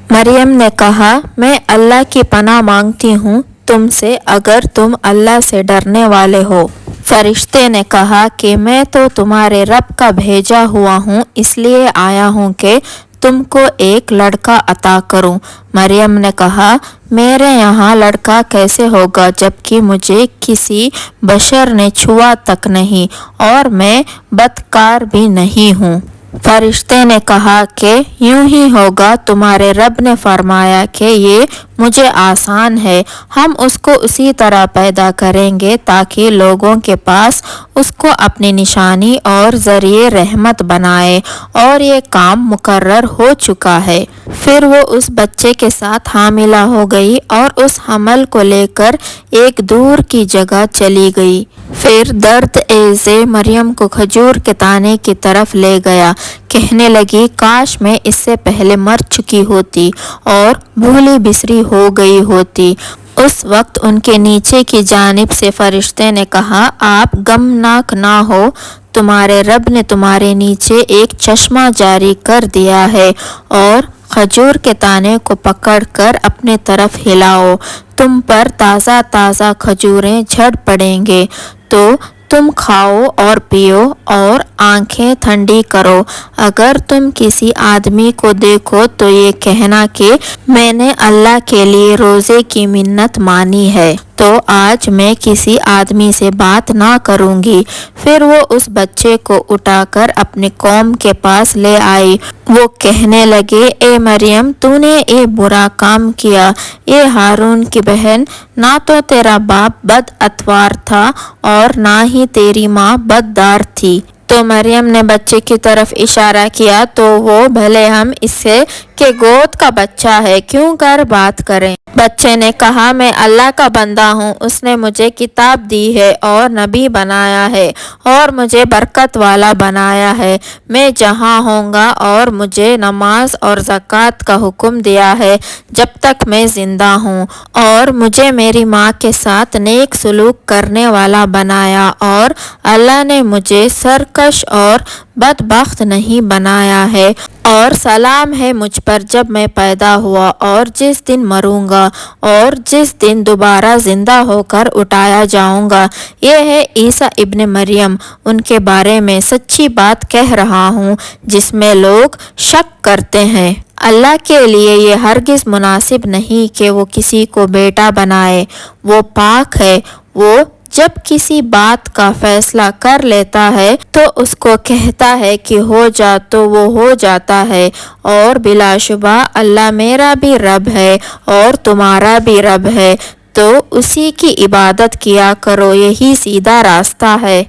مریم نے کہا میں اللہ کی پناہ مانگتی ہوں تم سے اگر تم اللہ سے ڈرنے والے ہو۔ فرشتے نے کہا کہ میں تو تمہارے رب کا بھیجا ہوا ہوں، اس لیے آیا ہوں کہ تم کو ایک لڑکا عطا کروں۔ مریم نے کہا میرے یہاں لڑکا کیسے ہوگا جبکہ مجھے کسی بشر نے چھوا تک نہیں اور میں بدکار بھی نہیں ہوں۔ فرشتے نے کہا کہ یوں ہی ہوگا، تمہارے رب نے فرمایا کہ یہ مجھے آسان ہے، ہم اس کو اسی طرح پیدا کریں گے تاکہ لوگوں کے پاس اس کو اپنی نشانی اور ذریعہ رحمت بنائے، اور یہ کام مقرر ہو چکا ہے۔ پھر وہ اس بچے کے ساتھ حاملہ ہو گئی اور اس حمل کو لے کر ایک دور کی جگہ چلی گئی۔ پھر درد مریم کو کھجور کے تانے کی طرف لے گیا، کہنے لگی کاش میں اس سے پہلے مر چکی ہوتی اور بھولی بسری ہو گئی ہوتی۔ اس وقت ان کے نیچے کی جانب سے فرشتے نے کہا آپ غمناک نہ ہو، تمہارے رب نے تمہارے نیچے ایک چشمہ جاری کر دیا ہے، اور کھجور کے تانے کو پکڑ کر اپنے طرف ہلاؤ، تم پر تازہ تازہ کھجوریں جھڑ پڑیں گے، تو تم کھاؤ اور پیو اور آنکھیں ٹھنڈی کرو۔ اگر تم کسی آدمی کو دیکھو تو یہ کہنا کہ میں نے اللہ کے لیے روزے کی منت مانی ہے، تو آج میں کسی آدمی سے بات نہ کروں گی۔ پھر وہ اس بچے کو اٹھا کر اپنی قوم کے پاس لے آئی۔ وہ کہنے لگے اے مریم تو نے یہ برا کام کیا، اے ہارون کی بہن، نہ تو تیرا باپ بد اتوار تھا اور نہ ہی تیری ماں بددار تھی۔ تو مریم نے بچے کی طرف اشارہ کیا تو وہ بھلے ہم اس سے کہ گود کا بچہ ہے کیوں کر بات کریں۔ بچے نے کہا میں اللہ کا بندہ ہوں، اس نے مجھے کتاب دی ہے اور نبی بنایا ہے اور مجھے برکت والا بنایا ہے، میں جہاں ہوں گا اور مجھے نماز اور زکوٰۃ کا حکم دیا ہے جب تک میں زندہ ہوں، اور مجھے میری ماں کے ساتھ نیک سلوک کرنے والا بنایا، اور اللہ نے مجھے سرکش اور بدبخت نہیں بنایا ہے، اور سلام ہے مجھ پر جب میں پیدا ہوا اور جس دن مروں گا اور جس دن دوبارہ زندہ ہو کر اٹھایا جاؤں گا۔ یہ ہے عیسیٰ ابن مریم، ان کے بارے میں سچی بات کہہ رہا ہوں جس میں لوگ شک کرتے ہیں۔ اللہ کے لیے یہ ہرگز مناسب نہیں کہ وہ کسی کو بیٹا بنائے، وہ پاک ہے، وہ جب کسی بات کا فیصلہ کر لیتا ہے تو اس کو کہتا ہے کہ ہو جا تو وہ ہو جاتا ہے، اور بلا شبہ اللہ میرا بھی رب ہے اور تمہارا بھی رب ہے، تو اسی کی عبادت کیا کرو، یہی سیدھا راستہ ہے۔